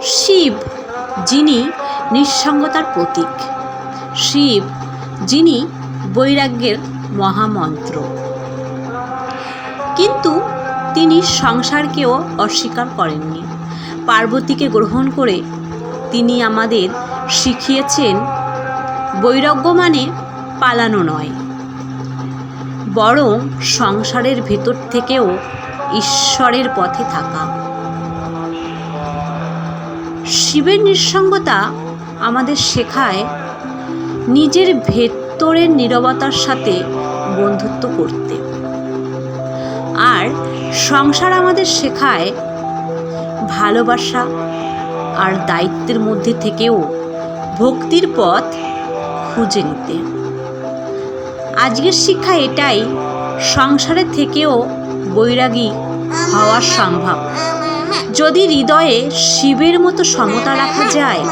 শিব যিনি নিঃসঙ্গতার প্রতীক, শিব যিনি বৈরাগ্যের মহামন্ত্র, কিন্তু তিনি সংসারকেও অস্বীকার করেননি। পার্বতীকে গ্রহণ করে তিনি আমাদের শিখিয়েছেন বৈরাগ্য মানে পালানো নয়, বরং সংসারের ভেতর থেকেও ঈশ্বরের পথে থাকা। শিবের নিঃসঙ্গতা আমাদের শেখায় নিজের ভেতরের নীরবতার সাথে বন্ধুত্ব করতে, আর সংসার আমাদের শেখায় ভালোবাসা আর দায়িত্বের মধ্যে থেকেও ভক্তির পথ খুঁজে নিতে। আজকের শিক্ষা এটাই, সংসারের থেকেও বৈরাগী হওয়া সম্ভব যদি হৃদয়ে শিবের মতো সমতা রাখা যায়।